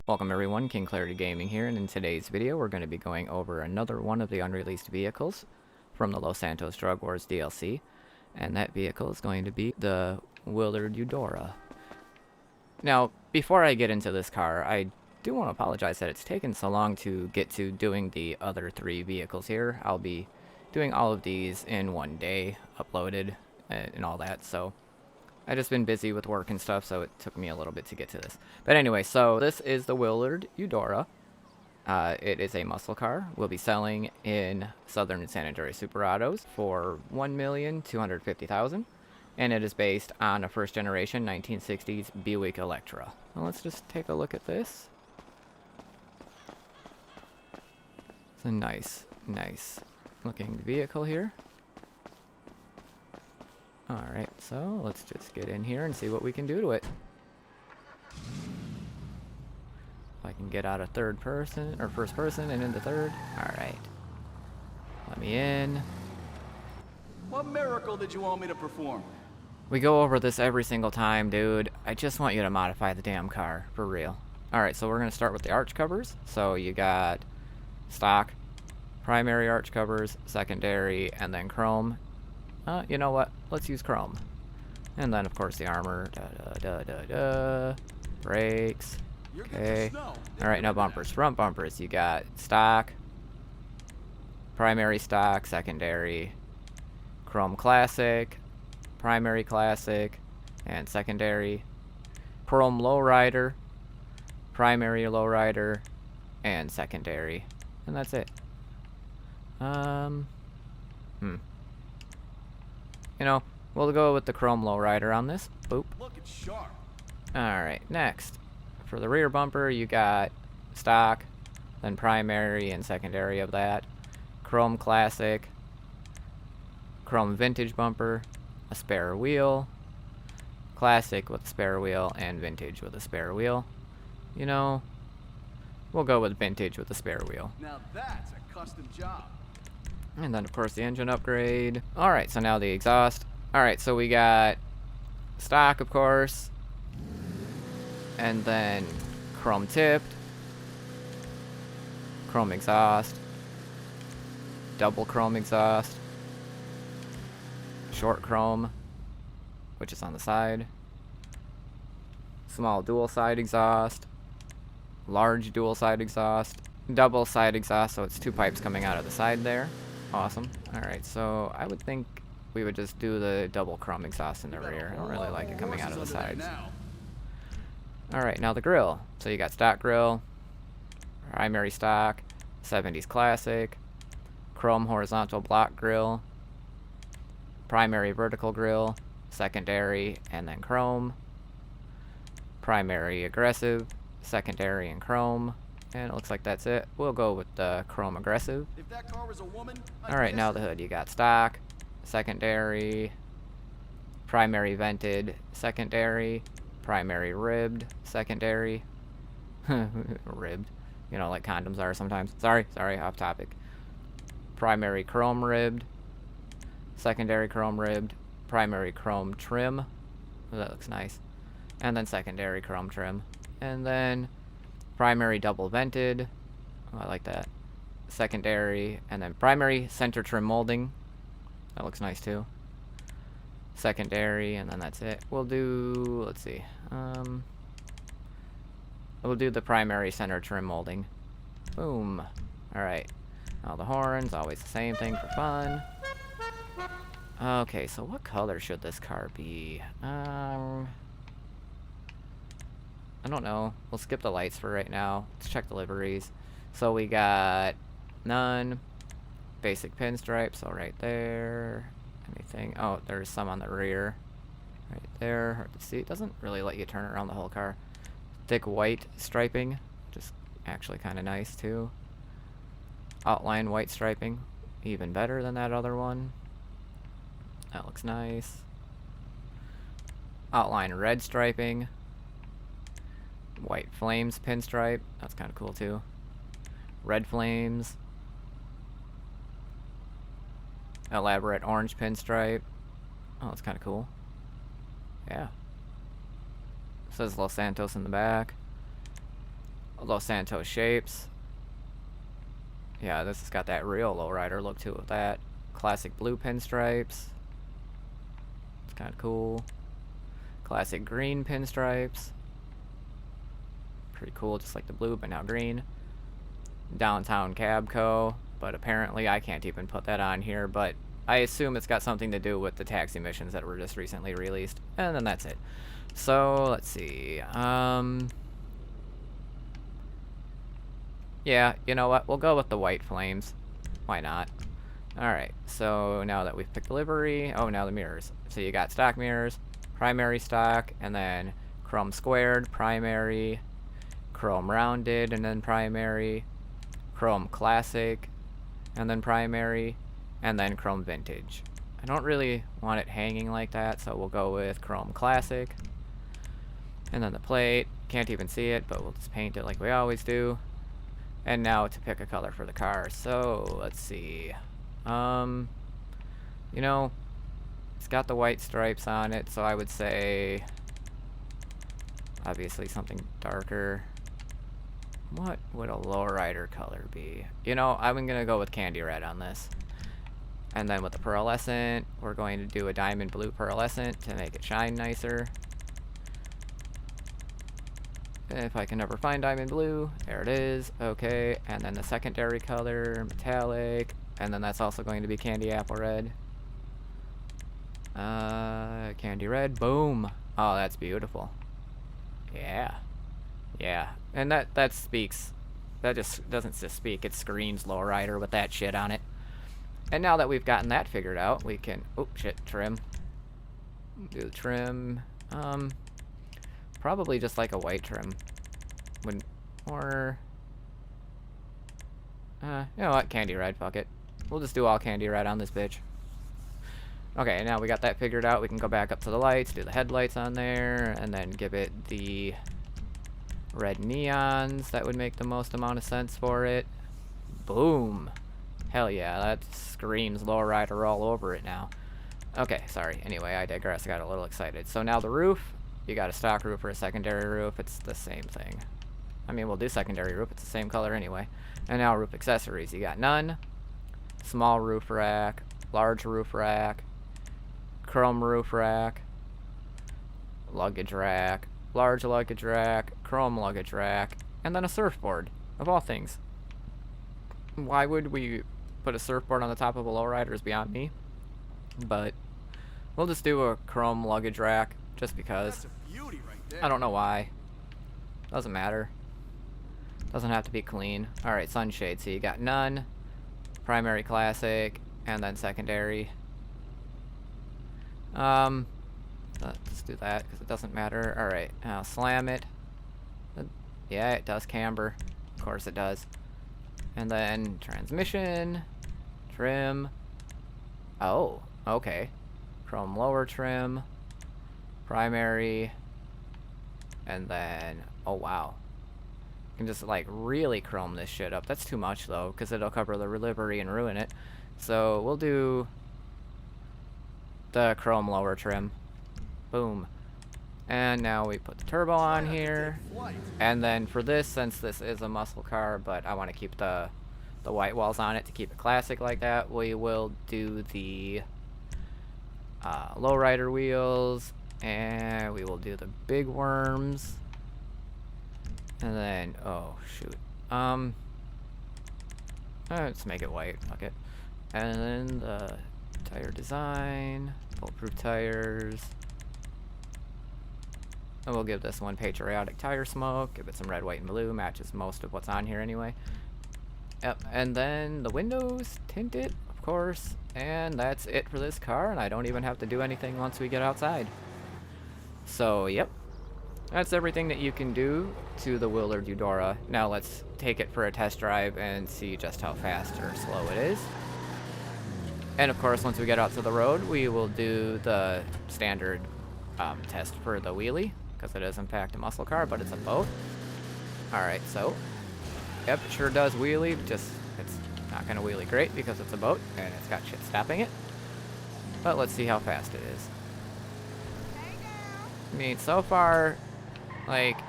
Welcome everyone, KingKlariT Gaming here, and in today's video we're going to be going over another one of the unreleased vehicles from the Los Santos Drug Wars DLC, and that vehicle is going to be the Willard Eudora. Now, before I get into this car, I do want to apologize that it's taken so long to get to doing the other three vehicles here. I'll be doing all of these in one day, uploaded, and all that, so I just been busy with work and stuff, so it took me a little bit to get to this. But anyway, so this is the Willard Eudora. It is a muscle car. We'll be selling in Southern San Andreas Super Autos for $1,250,000, and it is based on a first-generation 1960s Buick Electra. Well, let's just take a look at this. It's a nice looking vehicle here. Alright, so let's just get in here and see what we can do to it. If I can get out of third person, or first person and into third. Alright. Let me in. What miracle did you want me to perform? We go over this every single time, dude. I just want you to modify the damn car, for real. Alright, so we're going to start with the arch covers. So you got stock, primary arch covers, secondary, and then chrome. You know what? Let's use chrome. And then, of course, the armor. Brakes. Okay. Alright, now bumpers. Front bumpers. You got stock, primary stock, secondary, chrome classic, primary classic, and secondary, chrome lowrider, primary lowrider, and secondary. And that's it. You know, we'll go with the chrome lowrider on this. Boop. Looking sharp. Alright, next. For the rear bumper, you got stock, then primary and secondary of that. Chrome classic, chrome vintage bumper, a spare wheel, classic with a spare wheel, and vintage with a spare wheel. You know, we'll go with vintage with a spare wheel. Now that's a custom job. And then, of course, the engine upgrade. Alright, so now the exhaust. Alright, so we got stock, of course. And then chrome tipped. Chrome exhaust. Double chrome exhaust. Short chrome, which is on the side. Small dual side exhaust. Large dual side exhaust. Double side exhaust, so it's two pipes coming out of the side there. Awesome. Alright, so I would think we would just do the double chrome exhaust in the rear. I don't really like it coming out of the sides. Alright, now the grill. So you got stock grill, primary stock, 70s classic, chrome horizontal block grill, primary vertical grill, secondary, and then chrome, primary aggressive, secondary, and chrome. And it looks like that's it. We'll go with the chrome aggressive. If that car was a woman, Alright, now the hood. You got stock, secondary, primary vented, secondary, primary ribbed, secondary. Ribbed. You know, like condoms are sometimes. Sorry, off topic. Primary chrome ribbed, secondary chrome ribbed, primary chrome trim. Oh, that looks nice. And then secondary chrome trim. And then primary double vented. Oh, I like that. Secondary, and then primary center trim molding. That looks nice too. Secondary, and then that's it. We'll do, let's see. We'll do the primary center trim molding. Boom. Alright. Now the horns, always the same thing for fun. Okay, so what color should this car be? I don't know. We'll skip the lights for right now. Let's check the liveries. So we got none. Basic pinstripe, so right there. Anything? Oh, there's some on the rear. Right there. Hard to see. It doesn't really let you turn around the whole car. Thick white striping. Just actually kind of nice too. Outline white striping. Even better than that other one. That looks nice. Outline red striping. White flames pinstripe. That's kind of cool too. Red flames. Elaborate orange pinstripe. Oh, that's kind of cool. Yeah. Says Los Santos in the back. Los Santos shapes. Yeah, this has got that real lowrider look to it with that. Classic blue pinstripes. It's kind of cool. Classic green pinstripes. Pretty cool, just like the blue, but now green. Downtown Cabco, but apparently I can't even put that on here, but I assume it's got something to do with the taxi missions that were just recently released. And then that's it. So, let's see. Yeah, you know what? We'll go with the white flames. Why not? Alright, so now that we've picked the livery, oh, now the mirrors. So you got stock mirrors, primary stock, and then chrome squared, primary, chrome rounded, and then primary, chrome classic, and then primary, and then chrome vintage. I don't really want it hanging like that, so we'll go with chrome classic. And then the plate, can't even see it, but we'll just paint it like we always do. And now to pick a color for the car. So, let's see. You know, it's got the white stripes on it, so I would say obviously something darker. What would a lowrider color be? You know, I'm gonna go with candy red on this. And then with the pearlescent, we're going to do a diamond blue pearlescent to make it shine nicer. If I can ever find diamond blue, there it is. Okay, and then the secondary color, metallic, and then that's also going to be candy apple red. Candy red, boom. Oh, that's beautiful. Yeah. Yeah, and that speaks. That just doesn't just speak, it screams lowrider with that shit on it. And now that we've gotten that figured out, we can, oh shit, trim. Do the trim, probably just like a white trim. Wouldn't, or, you know what, candy red, fuck it. We'll just do all candy red on this bitch. Okay, now we got that figured out, we can go back up to the lights, do the headlights on there, and then give it the red neons. That would make the most amount of sense for it. Boom. Hell yeah, that screams lowrider all over it now. Okay, sorry. Anyway, I digress. I got a little excited. So now the roof. You got a stock roof or a secondary roof. It's the same thing. I mean, we'll do secondary roof. It's the same color anyway. And now roof accessories. You got none. Small roof rack. Large roof rack. Chrome roof rack. Luggage rack. Large luggage rack. Chrome luggage rack. And then a surfboard. Of all things. Why would we put a surfboard on the top of a lowrider is beyond me. But we'll just do a chrome luggage rack just because. That's a beauty right there. I don't know why. Doesn't matter. Doesn't have to be clean. Alright, sunshade. So you got none. Primary classic. And then secondary. Let's do that because it doesn't matter. Alright, now slam it. Yeah, it does camber. Of course it does. And then transmission, trim. Oh, okay. Chrome lower trim, primary, and then, oh wow. You can just like really chrome this shit up. That's too much though, because it'll cover the livery and ruin it. So we'll do the chrome lower trim. Boom. And now we put the turbo on here. And then for this, since this is a muscle car, but I want to keep the white walls on it to keep it classic like that, we will do the lowrider wheels. And we will do the big worms. And then, oh shoot. Let's make it white, fuck it. And then the tire design, bulletproof tires. And we'll give this one patriotic tire smoke, give it some red, white, and blue, matches most of what's on here anyway. Yep, and then the windows, tinted, of course, and that's it for this car, and I don't even have to do anything once we get outside. So, yep, that's everything that you can do to the Willard Eudora. Now let's take it for a test drive and see just how fast or slow it is. And of course, once we get out to the road, we will do the standard test for the wheelie, because it is in fact a muscle car, but it's a boat. Alright, so, yep, it sure does wheelie, just it's not going to wheelie great because it's a boat, and it's got shit stopping it. But let's see how fast it is. I mean, so far, like,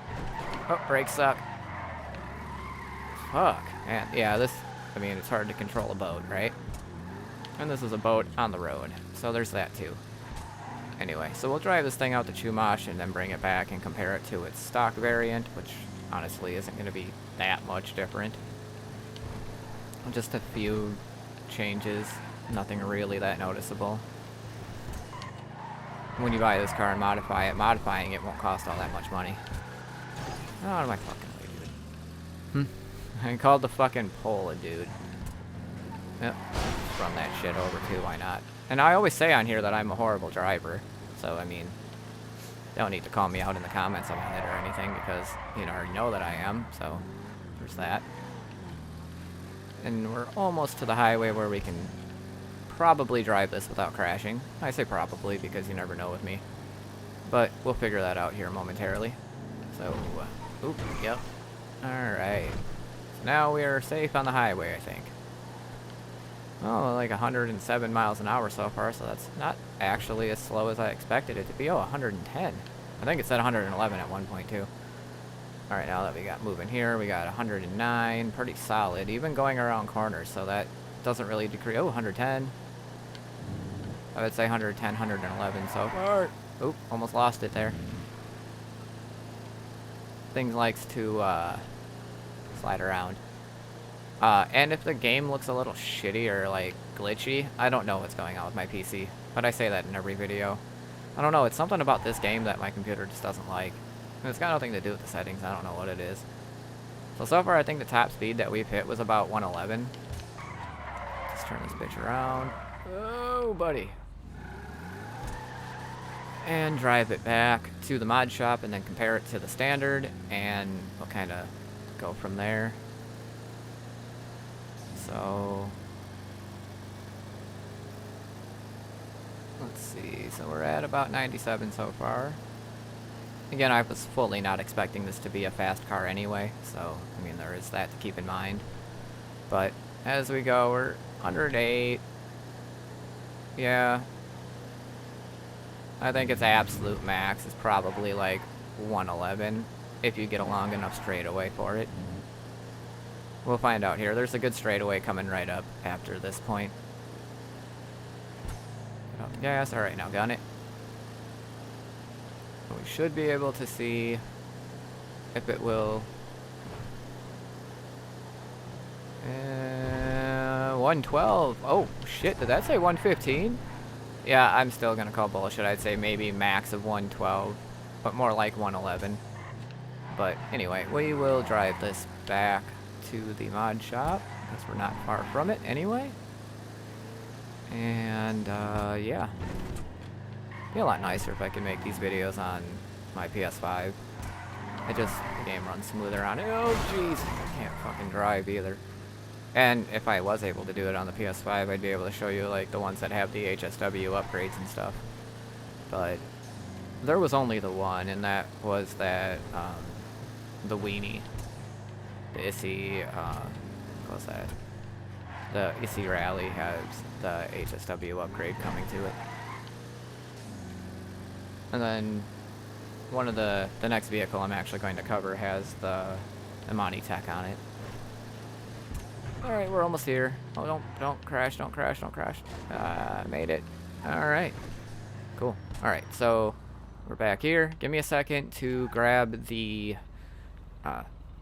oh, brakes suck. fuck. Man, yeah, this, I mean, it's hard to control a boat, right? And this is a boat on the road, so there's that too. Anyway, so we'll drive this thing out to Chumash and then bring it back and compare it to its stock variant, which honestly isn't going to be that much different. Just a few changes, nothing really that noticeable. When you buy this car and modify it, modifying it won't cost all that much money. Oh, out of my fucking way, dude. I called the fucking pole a dude. Yep. Run that shit over too, why not? And I always say on here that I'm a horrible driver. So, I mean, don't need to call me out in the comments about it or anything because, you know, I already know that I am. So, there's that. And we're almost to the highway where we can probably drive this without crashing. I say probably because you never know with me. But we'll figure that out here momentarily. So, oop, yep. Alright. So now we are safe on the highway, I think. Oh, like 107 miles an hour so far, so that's not actually as slow as I expected it to be. Oh, 110. I think it said 111 at 1.2. Alright, now that we got moving here, we got 109. Pretty solid, even going around corners, so that doesn't really decrease. Oh, 110. I would say 110, 111 so far. Oop, almost lost it there. Things likes to slide around. And if the game looks a little shitty or like glitchy, I don't know what's going on with my PC. But I say that in every video. I don't know, it's something about this game that my computer just doesn't like. And it's got nothing to do with the settings, I don't know what it is. So far I think the top speed that we've hit was about 111. Let's turn this bitch around. Oh, buddy. And drive it back to the mod shop and then compare it to the standard. And we'll kind of go from there. So, let's see, so we're at about 97 so far. Again, I was fully not expecting this to be a fast car anyway, so, I mean, there is that to keep in mind. But, as we go, we're 108. Yeah. I think its absolute max is probably like 111, if you get a long enough straightaway for it. We'll find out here. There's a good straightaway coming right up after this point. Get off the gas. Alright, now gun it. We should be able to see if it will... 112. Oh, shit. Did that say 115? Yeah, I'm still going to call bullshit. I'd say maybe max of 112, but more like 111. But anyway, we will drive this back to the mod shop, because we're not far from it anyway. And, yeah. It'd be a lot nicer if I could make these videos on my PS5. The game runs smoother on it. Oh, jeez. I can't fucking drive either. And if I was able to do it on the PS5, I'd be able to show you, like, the ones that have the HSW upgrades and stuff. But there was only the one, and that was that, the weenie. The Issy, what was that? The Issy Rally has the HSW upgrade coming to it. And then one of the next vehicle I'm actually going to cover has the Imani Tech on it. Alright, we're almost here. Oh, don't crash, don't crash, don't crash. Made it. Alright. Cool. Alright, so we're back here. Give me a second to grab the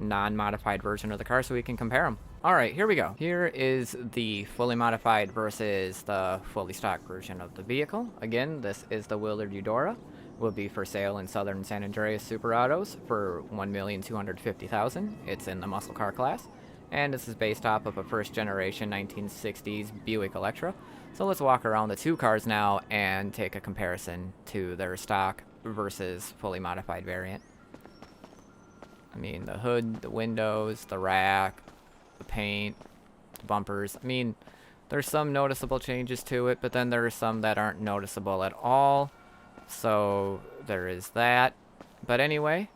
non-modified version of the car so we can compare them. Alright, here we go. Here is the fully modified versus the fully stock version of the vehicle. Again, this is the Willard Eudora. Will be for sale in Southern San Andreas Super Autos for $1,250,000. It's in the muscle car class. And this is based off of a first generation 1960s Buick Electra. So let's walk around the two cars now and take a comparison to their stock versus fully modified variant. I mean, the hood, the windows, the rack, the paint, the bumpers. I mean, there's some noticeable changes to it, but then there are some that aren't noticeable at all. So there is that. But anyway,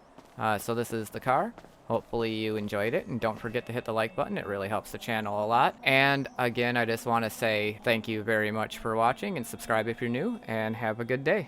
so this is the car. Hopefully you enjoyed it, and don't forget to hit the like button. It really helps the channel a lot. And again, I just want to say thank you very much for watching, and subscribe if you're new, and have a good day.